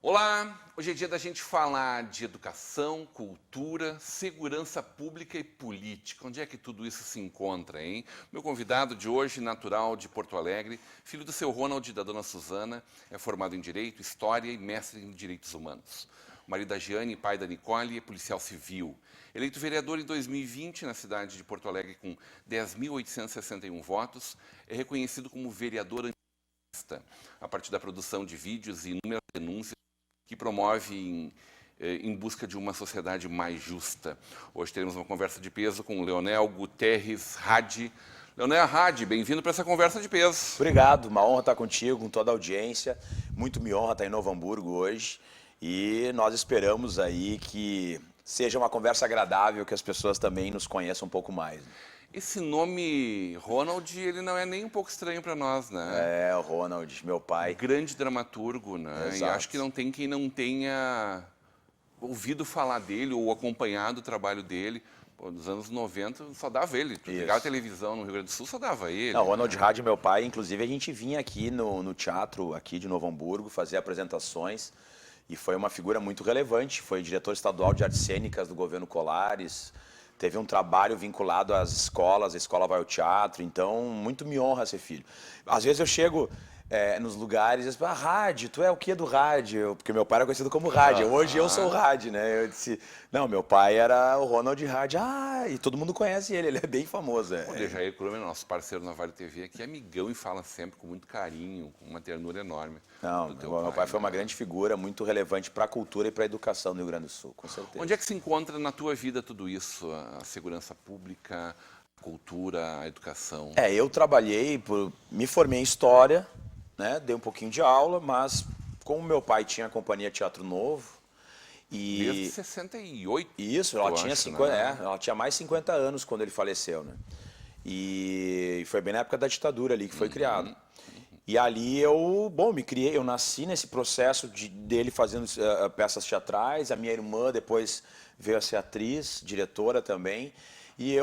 Olá, hoje é dia da gente falar de educação, cultura, segurança pública e política. Onde é que tudo isso se encontra, hein? Meu convidado de hoje, natural de Porto Alegre, filho do seu Ronald e da dona Suzana, é formado em Direito, História e mestre em Direitos Humanos. O marido da Giane, pai da Nicole, é policial civil. Eleito vereador em 2020 na cidade de Porto Alegre com 10.861 votos, é reconhecido como vereador antirracista, a partir da produção de vídeos e inúmeras denúncias que promove em busca de uma sociedade mais justa. Hoje teremos uma conversa de peso com o Leonel Guterres Hadi. Leonel Hadi, bem-vindo para essa conversa de peso. Obrigado, uma honra estar contigo, com toda a audiência. Muito me honra estar em Novo Hamburgo hoje. E nós esperamos aí que seja uma conversa agradável, que as pessoas também nos conheçam um pouco mais. Esse nome Ronald, ele não é nem um pouco estranho para nós, né? É, o Ronald, meu pai. Grande dramaturgo, né? Exato. E acho que não tem quem não tenha ouvido falar dele ou acompanhado o trabalho dele. Pô, nos anos 90 só dava ele. Tu ligava a televisão no Rio Grande do Sul, só dava ele. Não, Ronald Hadi, meu pai, inclusive a gente vinha aqui no teatro aqui de Novo Hamburgo fazer apresentações e foi uma figura muito relevante. Foi diretor estadual de artes cênicas do governo Colares. Teve um trabalho vinculado às escolas, a escola vai ao teatro, então muito me honra ser filho. Às vezes eu chego nos lugares e falo, Hadi, tu é o que do rádio? Porque meu pai era conhecido como Hadi, hoje eu sou o Hadi, né? Eu disse, não, meu pai era o Ronald Hadi, e todo mundo conhece ele é bem famoso. O Dejair Krumer, nosso parceiro na Vale TV, aqui é amigão e fala sempre com muito carinho, com uma ternura enorme. Não, meu pai foi uma grande figura, muito relevante para a cultura e para a educação do Rio Grande do Sul, com certeza. Onde é que se encontra na tua vida tudo isso? A segurança pública, a cultura, a educação? Eu trabalhei, me formei em História, né, dei um pouquinho de aula, mas como meu pai tinha a Companhia Teatro Novo... Desde 68? Isso, ela tinha, acho, 50, né? ela tinha mais 50 anos quando ele faleceu, né? E foi bem na época da ditadura ali que foi criado. E ali eu me criei, eu nasci nesse processo dele fazendo peças teatrais, a minha irmã depois veio a ser atriz, diretora também, e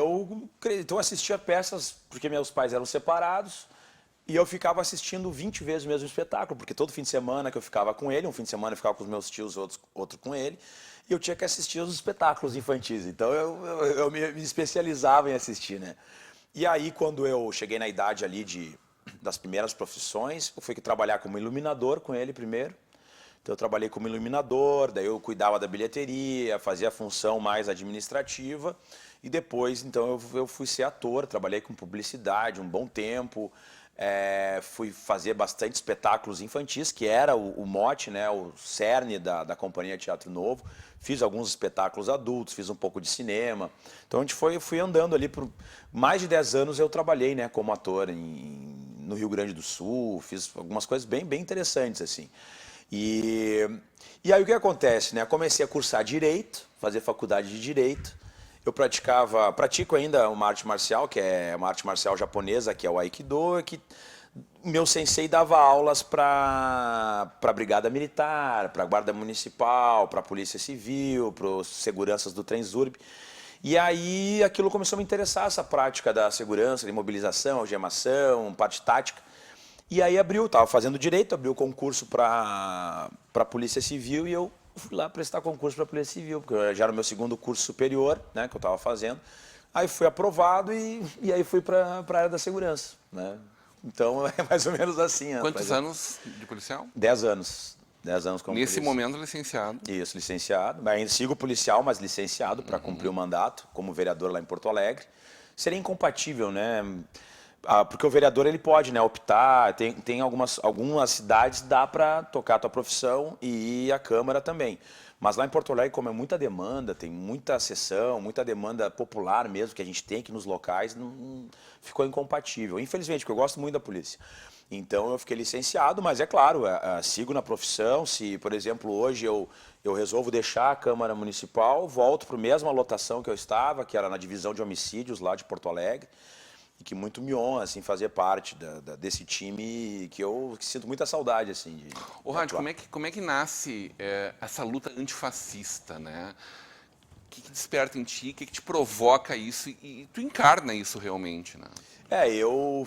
então assistia peças, porque meus pais eram separados, e eu ficava assistindo 20 vezes o mesmo espetáculo, porque todo fim de semana que eu ficava com ele, um fim de semana eu ficava com os meus tios, outro com ele, e eu tinha que assistir os espetáculos infantis, então eu me especializava em assistir, né? E aí, quando eu cheguei na idade ali das primeiras profissões, eu fui trabalhar como iluminador com ele primeiro. Então eu trabalhei como iluminador, daí eu cuidava da bilheteria, fazia a função mais administrativa. E depois, então, eu fui ser ator, trabalhei com publicidade um bom tempo. Fui fazer bastante espetáculos infantis, que era o mote, né, o cerne da Companhia Teatro Novo. Fiz alguns espetáculos adultos, fiz um pouco de cinema. Então a gente fui andando ali por mais de 10 anos eu trabalhei, né, como ator no Rio Grande do Sul, fiz algumas coisas bem interessantes assim. E aí o que acontece, né? Comecei a cursar Direito, fazer faculdade de Direito. Eu pratico ainda uma arte marcial, que é uma arte marcial japonesa, que é o Aikido, que meu sensei dava aulas para a Brigada Militar, para a Guarda Municipal, para a Polícia Civil, para os seguranças do Transurb. E aí aquilo começou a me interessar, essa prática da segurança, de mobilização, algemação, parte tática. E aí estava fazendo Direito, abriu o concurso para a Polícia Civil e eu fui lá prestar concurso para a Polícia Civil, porque já era o meu segundo curso superior, né, que eu estava fazendo. Aí fui aprovado e aí fui para a área da segurança, né? Então é mais ou menos assim. Quantos anos de policial? 10 anos. 10 anos como Nesse polícia. momento, licenciado. Isso, licenciado. Ainda sigo policial, mas licenciado para cumprir o mandato como vereador lá em Porto Alegre. Seria incompatível, né? Porque o vereador ele pode, né, optar, tem algumas cidades dá para tocar a tua profissão e a Câmara também. Mas lá em Porto Alegre, como é muita demanda, tem muita sessão, muita demanda popular mesmo, que a gente tem aqui nos locais, não ficou incompatível. Infelizmente, porque eu gosto muito da polícia. Então eu fiquei licenciado, mas é claro, sigo na profissão. Se, por exemplo, hoje eu resolvo deixar a Câmara Municipal, volto para a mesma lotação que eu estava, que era na divisão de homicídios lá de Porto Alegre. e que muito me honra, assim, fazer parte desse time que eu sinto muita saudade, assim, Ô, Rádio, como é que nasce essa luta antifascista, né? O que desperta em ti, o que te provoca isso e tu encarna isso realmente, né? Eu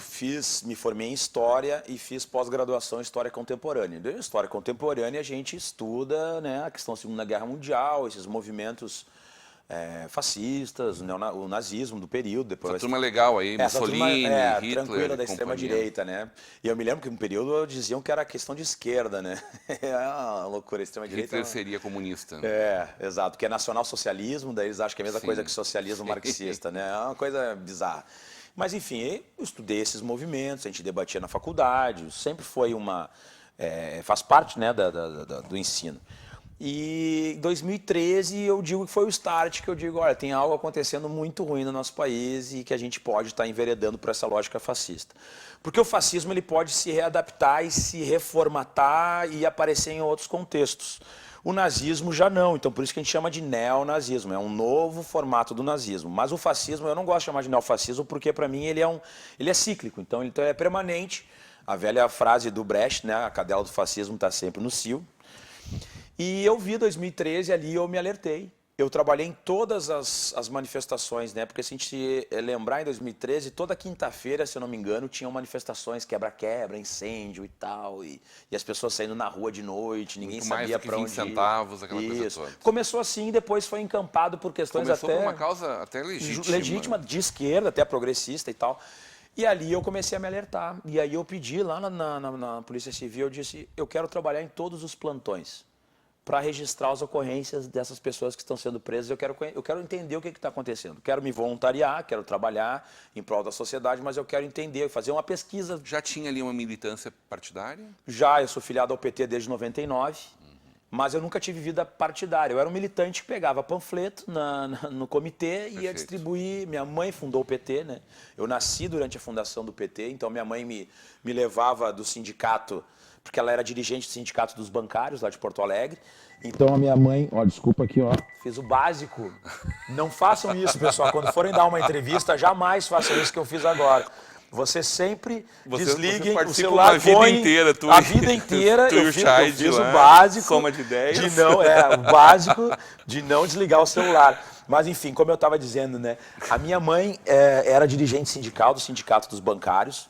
me formei em História e fiz pós-graduação em História Contemporânea. Em História Contemporânea a gente estuda, né, a questão da Segunda Guerra Mundial, esses movimentos fascistas, o nazismo do período. Depois Essa turma legal aí, Mussolini, Hitler, tranquila da extrema-direita, né? E eu me lembro que um período diziam que era questão de esquerda, né? É uma loucura, extrema-direita. Hitler seria comunista. Exato, que é nacional-socialismo, daí eles acham que é a mesma coisa que socialismo marxista, né? É uma coisa bizarra. Mas, enfim, eu estudei esses movimentos, a gente debatia na faculdade, sempre foi faz parte, né, do ensino. E em 2013 eu digo que foi o start, que eu digo, olha, tem algo acontecendo muito ruim no nosso país e que a gente pode estar enveredando por essa lógica fascista. Porque o fascismo ele pode se readaptar e se reformatar e aparecer em outros contextos. O nazismo já não, então por isso que a gente chama de neonazismo, é um novo formato do nazismo. Mas o fascismo, eu não gosto de chamar de neofascismo porque para mim ele é cíclico, então ele é permanente. A velha frase do Brecht, né, a cadela do fascismo está sempre no cio. E eu vi 2013 ali, eu me alertei. Eu trabalhei em todas as manifestações, né? Porque se a gente lembrar, em 2013, toda quinta-feira, se eu não me engano, tinham manifestações, quebra-quebra, incêndio e tal. E as pessoas saindo na rua de noite, ninguém Muito sabia para onde ir. 20 centavos, aquela coisa toda. Começou assim e depois foi encampado por questões Começou por uma causa até legítima. Legítima, de esquerda, até progressista e tal. E ali eu comecei a me alertar. E aí eu pedi lá na Polícia Civil, eu disse, eu quero trabalhar em todos os plantões para registrar as ocorrências dessas pessoas que estão sendo presas. Eu quero entender o que está acontecendo. Quero me voluntariar, quero trabalhar em prol da sociedade, mas eu quero entender, fazer uma pesquisa. Já tinha ali uma militância partidária? Já, eu sou filiado ao PT desde 99, mas eu nunca tive vida partidária. Eu era um militante que pegava panfleto no comitê e ia distribuir. Minha mãe fundou o PT, né? Eu nasci durante a fundação do PT, então minha mãe me levava do sindicato, porque ela era dirigente do sindicato dos bancários lá de Porto Alegre. Então a minha mãe, desculpa aqui, fiz o básico. Não façam isso, pessoal. Quando forem dar uma entrevista, jamais façam isso que eu fiz agora. Você sempre desliguem o celular. A vida inteira. A vida inteira eu fiz o básico. Soma de 10. O básico de não desligar o celular. Mas, enfim, como eu estava dizendo, né? A minha mãe era dirigente sindical do Sindicato dos Bancários,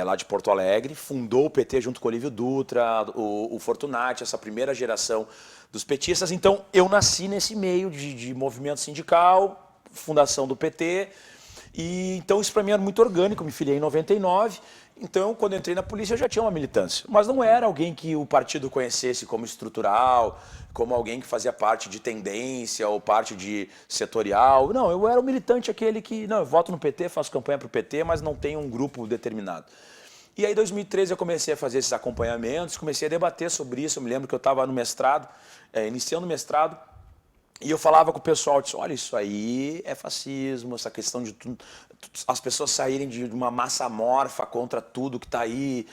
lá de Porto Alegre, fundou o PT junto com o Olívio Dutra, o Fortunati, essa primeira geração dos petistas. Então, eu nasci nesse meio de movimento sindical, fundação do PT, e então isso para mim era muito orgânico. Eu me filiei em 99, então quando eu entrei na polícia eu já tinha uma militância, mas não era alguém que o partido conhecesse como estrutural, como alguém que fazia parte de tendência ou parte de setorial. Não, eu era o militante, aquele que, não, eu voto no PT, faço campanha para o PT, mas não tenho um grupo determinado. E aí em 2013 eu comecei a fazer esses acompanhamentos, comecei a debater sobre isso. Eu me lembro que eu estava no mestrado, iniciando o mestrado, e eu falava com o pessoal, disse, olha, isso aí é fascismo, essa questão de as pessoas saírem de uma massa amorfa contra tudo que está aí,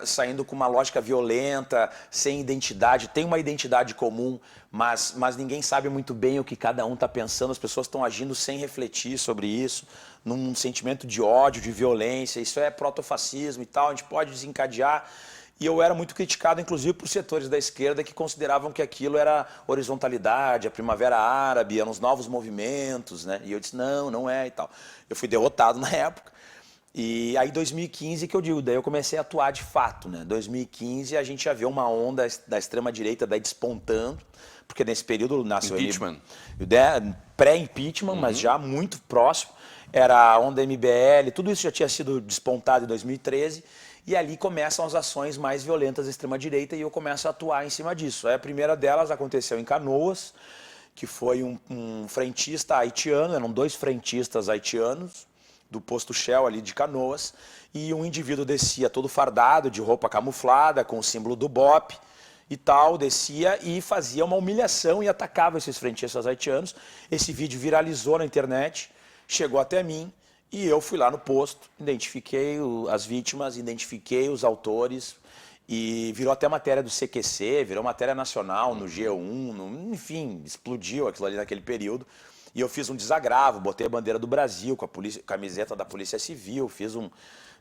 saindo com uma lógica violenta, sem identidade, tem uma identidade comum, mas ninguém sabe muito bem o que cada um está pensando, as pessoas estão agindo sem refletir sobre isso, num sentimento de ódio, de violência, isso é protofascismo e tal, a gente pode desencadear. E eu era muito criticado, inclusive, por setores da esquerda que consideravam que aquilo era horizontalidade, a Primavera Árabe, eram os novos movimentos, né? E eu disse, não é e tal. Eu fui derrotado na época. E aí, 2015, que eu digo, daí eu comecei a atuar de fato, né? 2015, a gente já vê uma onda da extrema-direita daí despontando, porque nesse período nasceu... Impeachment. Pré-impeachment, mas já muito próximo. Era a onda MBL, tudo isso já tinha sido despontado em 2013. E ali começam as ações mais violentas da extrema-direita e eu começo a atuar em cima disso. A primeira delas aconteceu em Canoas, que foi um frentista haitiano, eram 2 frentistas haitianos, do posto Shell ali de Canoas, e um indivíduo descia todo fardado, de roupa camuflada, com o símbolo do BOP e tal, descia e fazia uma humilhação e atacava esses frentistas haitianos. Esse vídeo viralizou na internet, chegou até mim, e eu fui lá no posto, identifiquei as vítimas, identifiquei os autores e virou até matéria do CQC, virou matéria nacional no G1, enfim, explodiu aquilo ali naquele período. E eu fiz um desagravo, botei a bandeira do Brasil com a camiseta da Polícia Civil,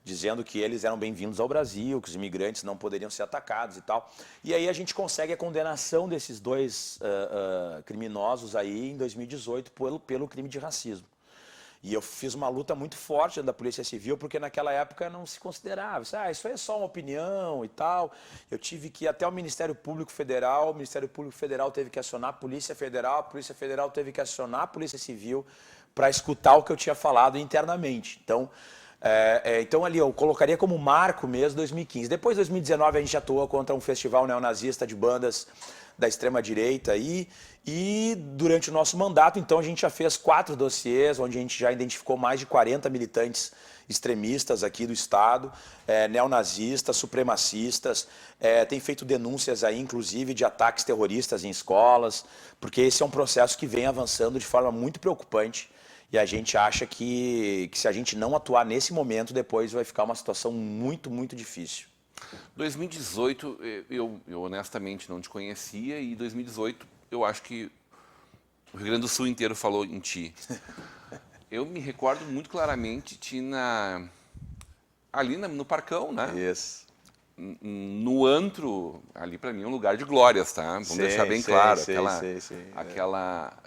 dizendo que eles eram bem-vindos ao Brasil, que os imigrantes não poderiam ser atacados e tal. E aí a gente consegue a condenação desses dois criminosos aí em 2018 pelo crime de racismo. E eu fiz uma luta muito forte da Polícia Civil, porque naquela época não se considerava. Isso aí é só uma opinião e tal. Eu tive que ir até o Ministério Público Federal, o Ministério Público Federal teve que acionar a Polícia Federal teve que acionar a Polícia Civil para escutar o que eu tinha falado internamente. Então ali eu colocaria como marco mesmo 2015. Depois de 2019 a gente atuou contra um festival neonazista de bandas da extrema-direita aí, e durante o nosso mandato, então, a gente já fez 4 dossiês, onde a gente já identificou mais de 40 militantes extremistas aqui do estado, neonazistas, supremacistas, tem feito denúncias aí, inclusive, de ataques terroristas em escolas, porque esse é um processo que vem avançando de forma muito preocupante, e a gente acha que se a gente não atuar nesse momento, depois vai ficar uma situação muito, muito difícil. 2018, eu honestamente não te conhecia, e 2018 eu acho que o Rio Grande do Sul inteiro falou em ti. Eu me recordo muito claramente ali no Parcão, né? Isso. No antro, ali para mim é um lugar de glórias, tá? Vamos deixar bem claro.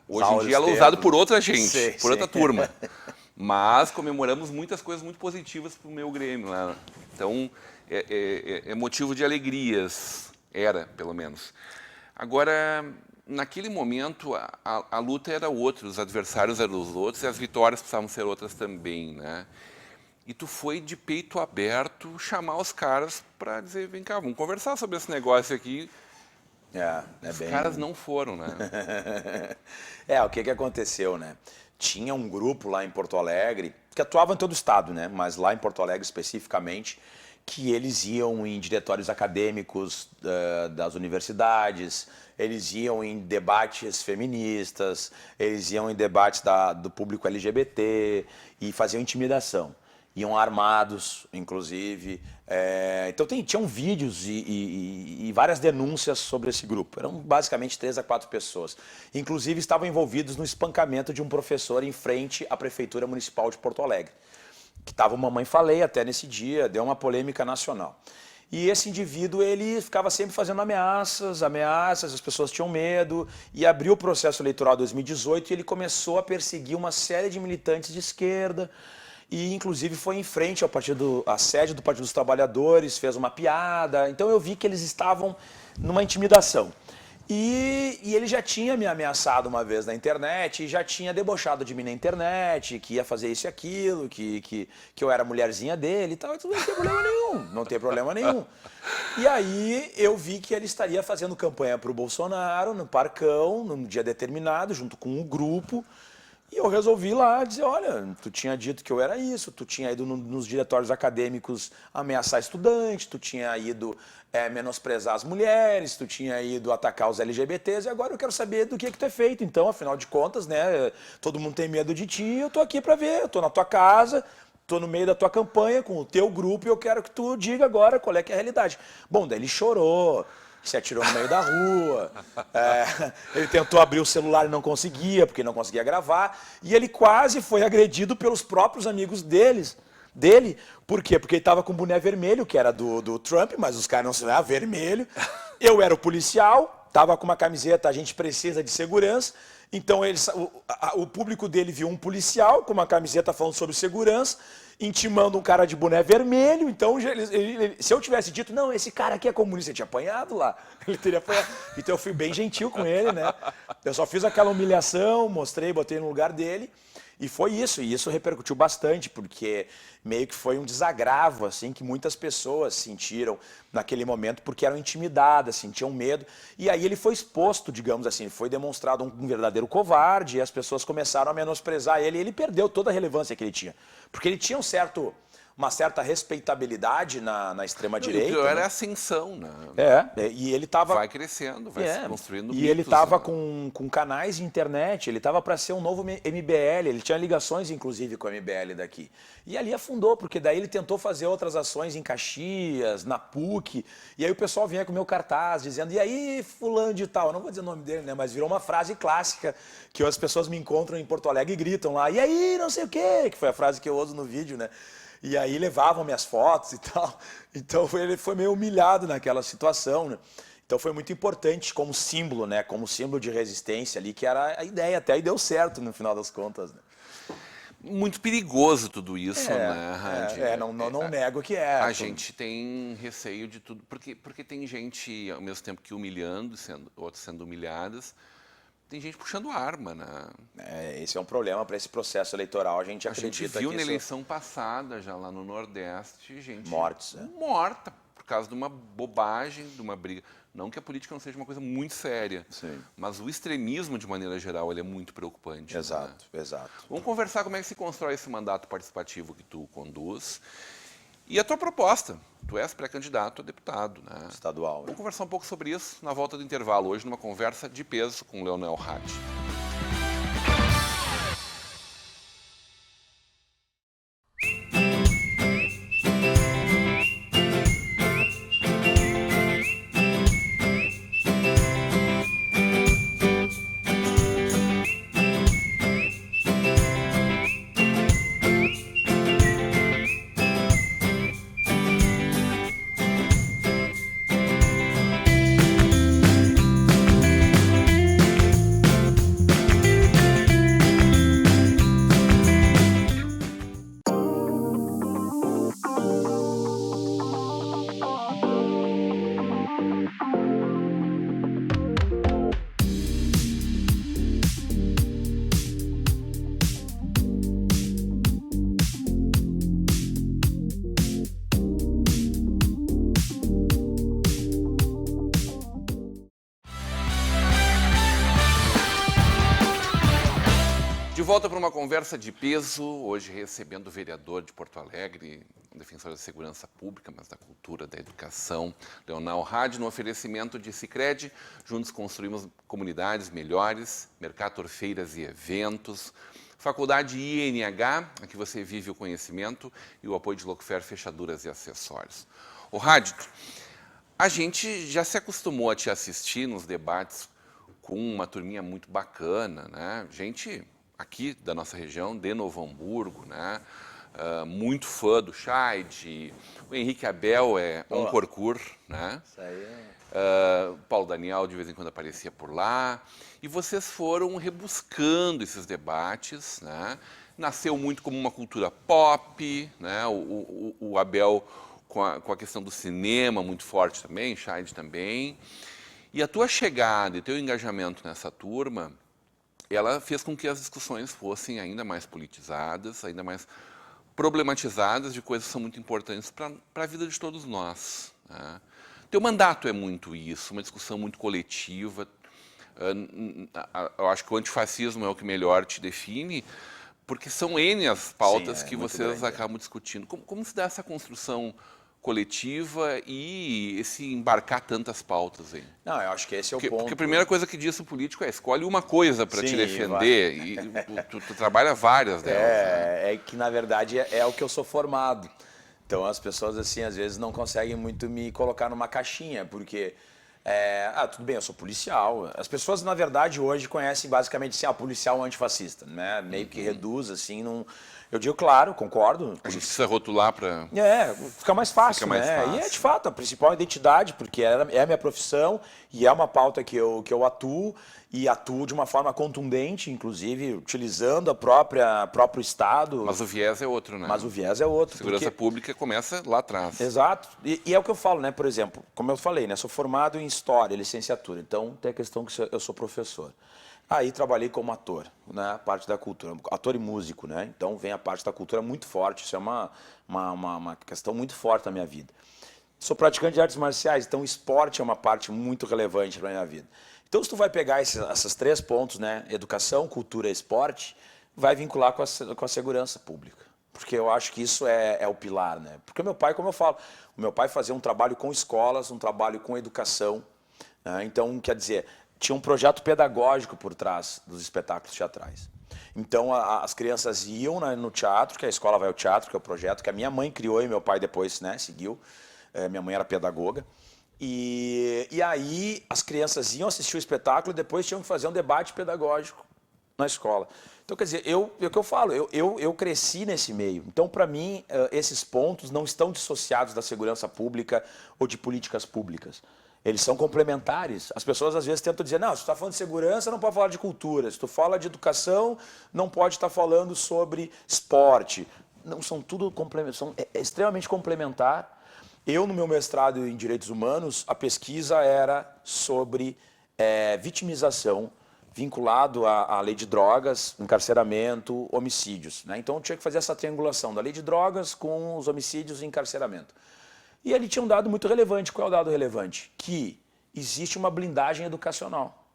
Hoje em dia ela é usada por outra gente, por outra turma. Mas comemoramos muitas coisas muito positivas para o meu Grêmio, né? Então, é motivo de alegrias, era, pelo menos. Agora, naquele momento, a luta era outra, os adversários eram os outros e as vitórias precisavam ser outras também, né? E tu foi de peito aberto chamar os caras para dizer, vem cá, vamos conversar sobre esse negócio aqui. Os caras não foram, né? O que aconteceu, né? Tinha um grupo lá em Porto Alegre, que atuava em todo o estado, né? Mas lá em Porto Alegre especificamente, que eles iam em diretórios acadêmicos das universidades, eles iam em debates feministas, eles iam em debates do público LGBT e faziam intimidação. Iam armados, inclusive. Então tinham vídeos e várias denúncias sobre esse grupo. Eram basicamente 3 a 4 pessoas. Inclusive estavam envolvidos no espancamento de um professor em frente à Prefeitura Municipal de Porto Alegre. Que estava o Mamãe Falei até nesse dia, deu uma polêmica nacional. E esse indivíduo, ele ficava sempre fazendo ameaças, as pessoas tinham medo, e abriu o processo eleitoral de 2018 e ele começou a perseguir uma série de militantes de esquerda, e inclusive foi em frente à sede do Partido dos Trabalhadores, fez uma piada. Então eu vi que eles estavam numa intimidação. E ele já tinha me ameaçado uma vez na internet, e já tinha debochado de mim na internet, que ia fazer isso e aquilo, que eu era a mulherzinha dele e tal. Então não tem problema nenhum, não tem problema nenhum. E aí eu vi que ele estaria fazendo campanha para o Bolsonaro no Parcão, num dia determinado, junto com um grupo. E eu resolvi lá dizer, olha, tu tinha dito que eu era isso, tu tinha ido nos diretórios acadêmicos ameaçar estudante, tu tinha ido menosprezar as mulheres, tu tinha ido atacar os LGBTs, e agora eu quero saber do que tu é feito. Então, afinal de contas, né, todo mundo tem medo de ti, eu tô aqui para ver, eu tô na tua casa, tô no meio da tua campanha com o teu grupo e eu quero que tu diga agora qual é que é a realidade. Bom, daí ele chorou, se atirou no meio da rua, ele tentou abrir o celular e não conseguia, porque não conseguia gravar, e ele quase foi agredido pelos próprios amigos dele. Por quê? Porque ele estava com o boné vermelho, que era do Trump, mas os caras não se vermelho. Eu era o policial, estava com uma camiseta, a gente precisa de segurança, então o público dele viu um policial com uma camiseta falando sobre segurança, intimando um cara de boné vermelho. Então, se eu tivesse dito, não, esse cara aqui é comunista, ele tinha apanhado lá. Ele teria apanhado. Então, eu fui bem gentil com ele, né? Eu só fiz aquela humilhação, mostrei, botei no lugar dele. E foi isso, e isso repercutiu bastante, porque meio que foi um desagravo, assim, que muitas pessoas sentiram naquele momento, porque eram intimidadas, sentiam medo. E aí ele foi exposto, digamos assim, foi demonstrado um verdadeiro covarde, e as pessoas começaram a menosprezar ele, e ele perdeu toda a relevância que ele tinha. Porque ele tinha um certo uma certa respeitabilidade na extrema-direita. O pior é a né? ascensão, né? E ele estava... Vai crescendo, vai se construindo E ele mitos, estava né? com canais de internet, ele estava para ser um novo MBL, ele tinha ligações, inclusive, com o MBL daqui. E ali afundou, porque daí ele tentou fazer outras ações em Caxias, na PUC, e aí o pessoal vinha com o meu cartaz, dizendo, e aí fulano de tal, eu não vou dizer o nome dele, né, mas virou uma frase clássica, que as pessoas me encontram em Porto Alegre e gritam lá, e aí não sei o quê, que foi a frase que eu uso no vídeo, né. E aí levavam minhas fotos e tal. Então ele foi meio humilhado naquela situação, né? Então foi muito importante como símbolo, né? Como símbolo de resistência ali, que era a ideia. Até aí deu certo no final das contas, né? Muito perigoso tudo isso, né, Hadi? Não nego que é. A gente tem receio de tudo, porque tem gente, ao mesmo tempo que humilhando, outros sendo humilhadas, tem gente puxando arma, né? Esse é um problema para esse processo eleitoral. A gente acredita gente viu que na eleição passada, já lá no Nordeste, gente mortos, morta por causa de uma bobagem, de uma briga. Não que a política não seja uma coisa muito séria, Sim. mas o extremismo, de maneira geral, ele é muito preocupante. Exato, né? exato. Vamos conversar como é que se constrói esse mandato participativo que tu conduz. E a tua proposta, tu és pré-candidato a deputado, né? Estadual. Vamos conversar um pouco sobre isso na volta do intervalo, hoje numa conversa de peso com o Leonel Hadi. De volta para uma conversa de peso, hoje recebendo o vereador de Porto Alegre, defensor da segurança pública, mas da cultura, da educação, Leonel Hadi, no oferecimento de Sicredi. Juntos construímos comunidades melhores, Mercator Feiras e Eventos, Faculdade INH, aqui você vive o conhecimento, e o apoio de Locfer Fechaduras e Acessórios. O Hadi, a gente já se acostumou a te assistir nos debates com uma turminha muito bacana, né? Gente aqui da nossa região, de Novo Hamburgo, né? Muito fã do Scheid, o Henrique Abel é um corcur, né? Isso aí O Paulo Daniel de vez em quando aparecia por lá. E vocês foram rebuscando esses debates, né? Nasceu muito como uma cultura pop, né? O Abel com a questão do cinema muito forte também, Scheid também. E a tua chegada e teu engajamento nessa turma, ela fez com que as discussões fossem ainda mais politizadas, ainda mais problematizadas de coisas que são muito importantes para a vida de todos nós. Né? Teu mandato é muito isso, uma discussão muito coletiva. Eu acho que o antifascismo é o que melhor te define, porque são N as pautas que vocês acabam discutindo. Como se dá essa construção coletiva e esse embarcar tantas pautas aí? Não, eu acho que esse é o ponto. Porque a primeira coisa que diz o político é escolhe uma coisa para te defender e tu trabalha várias delas. É que, na verdade, é o que eu sou formado. Então, as pessoas, assim, às vezes não conseguem muito me colocar numa caixinha, porque... tudo bem, eu sou policial. As pessoas, na verdade, hoje conhecem basicamente assim, policial antifascista, né? Meio que reduz, assim, num... Eu digo, claro, concordo. A gente precisa rotular para... Fica mais fácil, fica mais né? fácil. E é, de fato, a principal identidade, porque é a minha profissão e é uma pauta que eu atuo, e atuo de uma forma contundente, inclusive, utilizando próprio Estado. Mas o viés é outro, né? Mas o viés é outro. Segurança pública começa lá atrás. Exato. E é o que eu falo, né? Por exemplo, como eu falei, né? Sou formado em História, licenciatura. Então, tem a questão que eu sou professor. Aí trabalhei como ator, né? Parte da cultura, ator e músico, né? Então vem a parte da cultura muito forte, isso é uma questão muito forte na minha vida. Sou praticante de artes marciais, então o esporte é uma parte muito relevante para a minha vida. Então se tu vai pegar esses 3 pontos, né? Educação, cultura e esporte, vai vincular com a segurança pública. porque eu acho que isso é o pilar, né? Porque o meu pai, como eu falo, o meu pai fazia um trabalho com escolas, um trabalho com educação, né? Então, quer dizer, tinha um projeto pedagógico por trás dos espetáculos teatrais. Então, as crianças iam, né, no teatro, que a escola vai ao teatro, que é o projeto que a minha mãe criou e meu pai depois, né, seguiu. Minha mãe era pedagoga. E aí as crianças iam assistir o espetáculo e depois tinham que fazer um debate pedagógico na escola. Então, quer dizer, é o que eu falo, eu cresci nesse meio. Então, para mim, esses pontos não estão dissociados da segurança pública ou de políticas públicas. Eles são complementares. As pessoas às vezes tentam dizer, não, se tu está falando de segurança, não pode falar de cultura. Se tu fala de educação, não pode estar falando sobre esporte. Não, são tudo é extremamente complementar. Eu, no meu mestrado em Direitos Humanos, a pesquisa era sobre vitimização vinculado à lei de drogas, encarceramento, homicídios, né? Então, eu tinha que fazer essa triangulação da lei de drogas com os homicídios e encarceramento. E ele tinha um dado muito relevante. Qual é o dado relevante? Que existe uma blindagem educacional.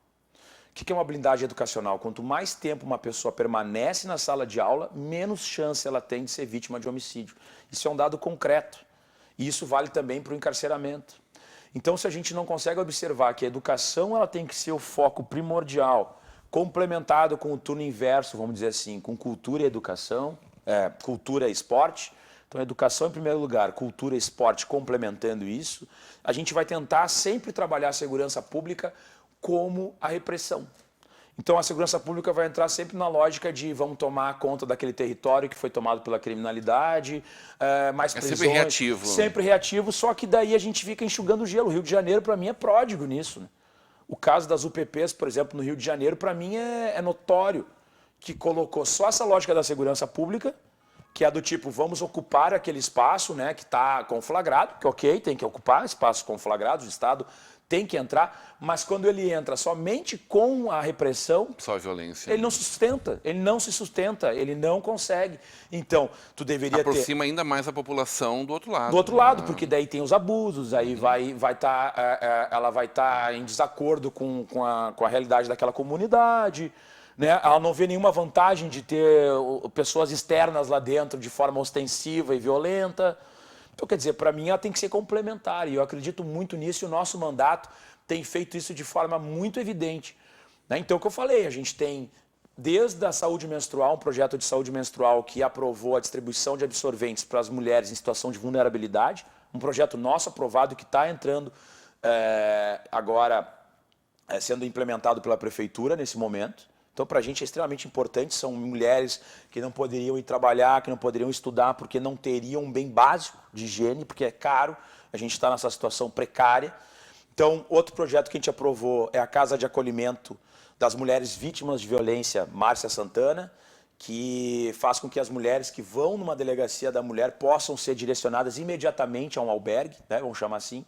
O que é uma blindagem educacional? Quanto mais tempo uma pessoa permanece na sala de aula, menos chance ela tem de ser vítima de homicídio. Isso é um dado concreto. E isso vale também para o encarceramento. Então, se a gente não consegue observar que a educação ela tem que ser o foco primordial, complementado com o turno inverso, vamos dizer assim, com cultura e educação, cultura e esporte. Então, educação em primeiro lugar, cultura e esporte complementando isso, a gente vai tentar sempre trabalhar a segurança pública como a repressão. Então, a segurança pública vai entrar sempre na lógica de vamos tomar conta daquele território que foi tomado pela criminalidade, mais prisões. Sempre reativo. Sempre reativo, só que daí a gente fica enxugando o gelo. O Rio de Janeiro, para mim, é pródigo nisso, né? O caso das UPPs, por exemplo, no Rio de Janeiro, para mim é notório, que colocou só essa lógica da segurança pública, que é do tipo, vamos ocupar aquele espaço, né, que está conflagrado, que ok, tem que ocupar espaços conflagrados, o Estado tem que entrar, mas quando ele entra somente com a repressão, só a violência. Ele não sustenta, ele não se sustenta, ele não consegue. Então, tu deveria aproxima ainda mais a população do outro lado. Do outro lado, porque daí tem os abusos, aí ela vai estar em desacordo com a realidade daquela comunidade, né? Ela não vê nenhuma vantagem de ter pessoas externas lá dentro de forma ostensiva e violenta. Então, quer dizer, para mim ela tem que ser complementar, e eu acredito muito nisso, e o nosso mandato tem feito isso de forma muito evidente, né? Então, o que eu falei, a gente tem, desde a saúde menstrual, um projeto de saúde menstrual que aprovou a distribuição de absorventes para as mulheres em situação de vulnerabilidade, um projeto nosso aprovado que está entrando agora, sendo implementado pela prefeitura nesse momento. Então, para a gente é extremamente importante, são mulheres que não poderiam ir trabalhar, que não poderiam estudar, porque não teriam um bem básico de higiene, porque é caro, a gente está nessa situação precária. Então, outro projeto que a gente aprovou é a Casa de Acolhimento das Mulheres Vítimas de Violência, Márcia Santana, que faz com que as mulheres que vão numa delegacia da mulher possam ser direcionadas imediatamente a um albergue, né, vamos chamar assim,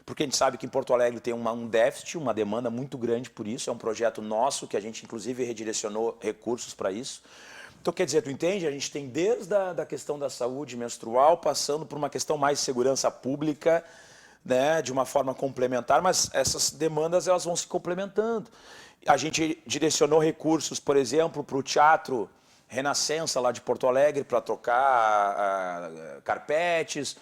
porque a gente sabe que em Porto Alegre tem um déficit, uma demanda muito grande por isso. É um projeto nosso que a gente, inclusive, redirecionou recursos para isso. Então, quer dizer, tu entende? A gente tem desde a questão da saúde menstrual, passando por uma questão mais de segurança pública, né, de uma forma complementar, mas essas demandas elas vão se complementando. A gente direcionou recursos, por exemplo, para o Teatro Renascença, lá de Porto Alegre, para trocar carpetes.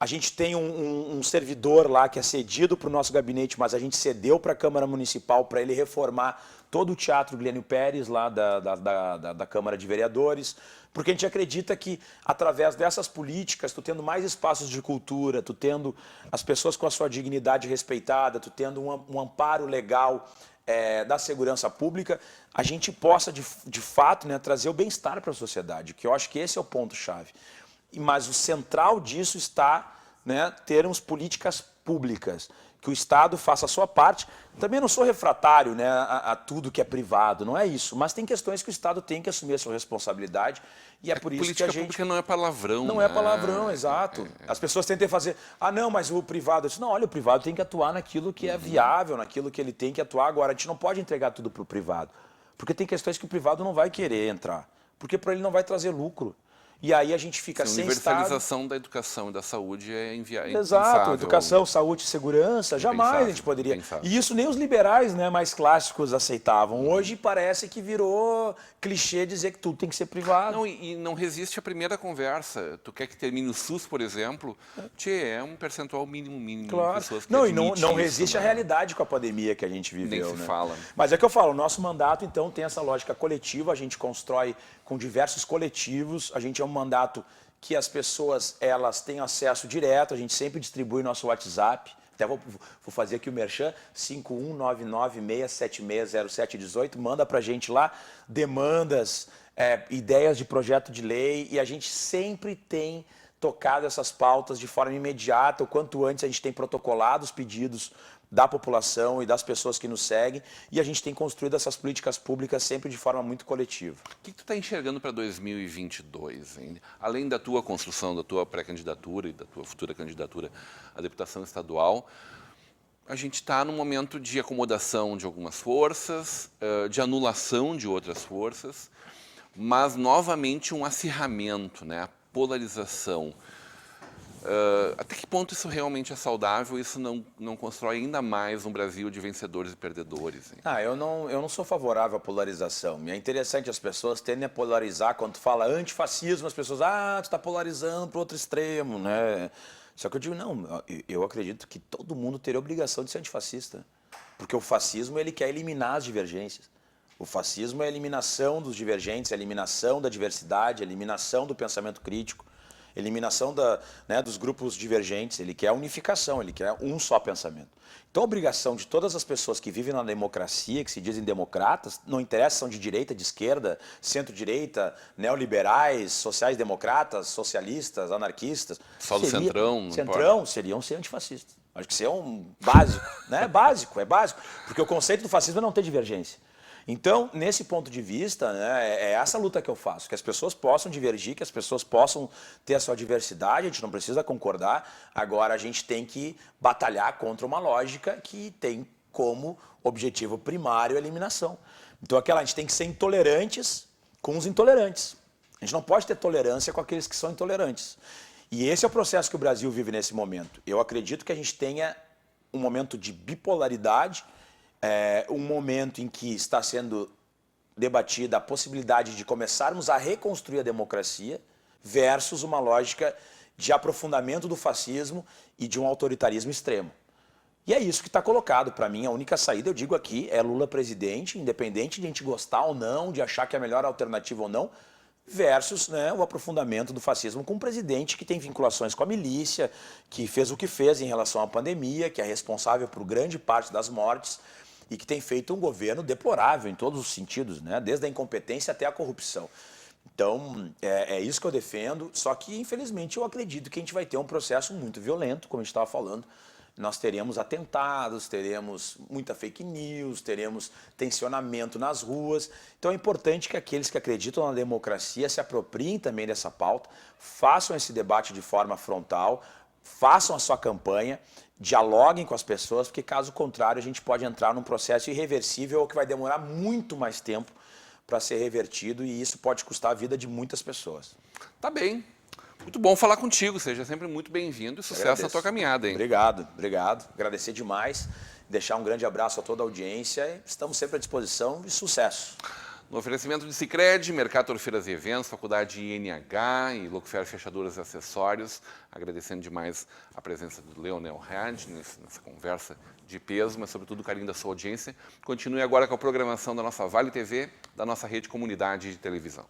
A gente tem um servidor lá que é cedido para o nosso gabinete, mas a gente cedeu para a Câmara Municipal para ele reformar todo o Teatro Glênio Pérez, lá da Câmara de Vereadores, porque a gente acredita que, através dessas políticas, tu tendo mais espaços de cultura, tu tendo as pessoas com a sua dignidade respeitada, tu tendo um amparo legal da segurança pública, a gente possa, de fato, né, trazer o bem-estar para a sociedade, que eu acho que esse é o ponto-chave. Mas o central disso está, né, termos políticas públicas, que o Estado faça a sua parte. Também não sou refratário, né, a tudo que é privado, não é isso. Mas tem questões que o Estado tem que assumir a sua responsabilidade, e é por isso que a gente... Política pública não é palavrão. Não é palavrão, exato. As pessoas tentam fazer, não, mas o privado... Eu disse, não, olha, o privado tem que atuar naquilo que é viável, naquilo que ele tem que atuar. Agora, a gente não pode entregar tudo para o privado, porque tem questões que o privado não vai querer entrar, porque para ele não vai trazer lucro. E aí a gente fica A sem Estado. universalização da educação e da saúde é Exato, impensável. educação, saúde e segurança, jamais a gente poderia. Impensável. E isso nem os liberais, né, mais clássicos aceitavam. Hoje parece que virou clichê dizer que tudo tem que ser privado. Não, e não resiste à primeira conversa. Tu quer que termine o SUS, por exemplo? É um percentual mínimo de pessoas que Não, e não admite resiste isso, a né? realidade com a pandemia que a gente viveu. Nem se né? fala. Mas é que eu falo, o nosso mandato, então, tem essa lógica coletiva, a gente constrói com diversos coletivos, a gente é um mandato que as pessoas elas têm acesso direto, a gente sempre distribui nosso WhatsApp. Até vou fazer aqui o merchan, 51996760718, manda pra gente lá demandas, ideias de projeto de lei, e a gente sempre tem tocado essas pautas de forma imediata, o quanto antes a gente tem protocolado os pedidos da população e das pessoas que nos seguem, e a gente tem construído essas políticas públicas sempre de forma muito coletiva. O que tu está enxergando para 2022, hein? Além da tua construção, da tua pré-candidatura e da tua futura candidatura à deputação estadual, a gente está num momento de acomodação de algumas forças, de anulação de outras forças, mas novamente um acirramento, né? A polarização. Até que ponto isso realmente é saudável? Isso não constrói ainda mais um Brasil de vencedores e perdedores? Hein? Eu não sou favorável à polarização. É interessante as pessoas tendem a polarizar quando tu fala antifascismo, as pessoas, tu está polarizando para o outro extremo, né? Só que eu digo, não, eu acredito que todo mundo teria a obrigação de ser antifascista. Porque o fascismo, ele quer eliminar as divergências. O fascismo é a eliminação dos divergentes, a eliminação da diversidade, a eliminação do pensamento crítico, eliminação dos grupos divergentes, ele quer a unificação, ele quer um só pensamento. Então a obrigação de todas as pessoas que vivem na democracia, que se dizem democratas, não interessa se são de direita, de esquerda, centro-direita, neoliberais, sociais-democratas, socialistas, anarquistas. Só do centrão, não Centrão seriam ser antifascistas. Acho que isso é um básico, né? É básico. Porque o conceito do fascismo é não ter divergência. Então, nesse ponto de vista, né, é essa luta que eu faço, que as pessoas possam divergir, que as pessoas possam ter a sua diversidade, a gente não precisa concordar, agora a gente tem que batalhar contra uma lógica que tem como objetivo primário a eliminação. Então, a gente tem que ser intolerantes com os intolerantes. A gente não pode ter tolerância com aqueles que são intolerantes. E esse é o processo que o Brasil vive nesse momento. Eu acredito que a gente tenha um momento de bipolaridade, um momento em que está sendo debatida a possibilidade de começarmos a reconstruir a democracia versus uma lógica de aprofundamento do fascismo e de um autoritarismo extremo. E é isso que está colocado. Para mim, a única saída, eu digo aqui, é Lula presidente, independente de a gente gostar ou não, de achar que é a melhor alternativa ou não, versus o aprofundamento do fascismo com um presidente que tem vinculações com a milícia, que fez o que fez em relação à pandemia, que é responsável por grande parte das mortes, e que tem feito um governo deplorável em todos os sentidos, né? Desde a incompetência até a corrupção. Então, é isso que eu defendo, só que, infelizmente, eu acredito que a gente vai ter um processo muito violento, como a gente estava falando. Nós teremos atentados, teremos muita fake news, teremos tensionamento nas ruas. Então, é importante que aqueles que acreditam na democracia se apropriem também dessa pauta, façam esse debate de forma frontal, façam a sua campanha, dialoguem com as pessoas, porque caso contrário a gente pode entrar num processo irreversível que vai demorar muito mais tempo para ser revertido e isso pode custar a vida de muitas pessoas. Tá bem. Muito bom falar contigo. Seja sempre muito bem-vindo e sucesso na tua caminhada, hein? Obrigado. Agradecer demais. Deixar um grande abraço a toda a audiência. Estamos sempre à disposição e sucesso. No oferecimento de Sicredi, Mercator Feiras e Eventos, Faculdade INH e Locofer Fechaduras e Acessórios. Agradecendo demais a presença do Leonel Read nessa conversa de peso, mas sobretudo o carinho da sua audiência. Continue agora com a programação da nossa Vale TV, da nossa rede comunidade de televisão.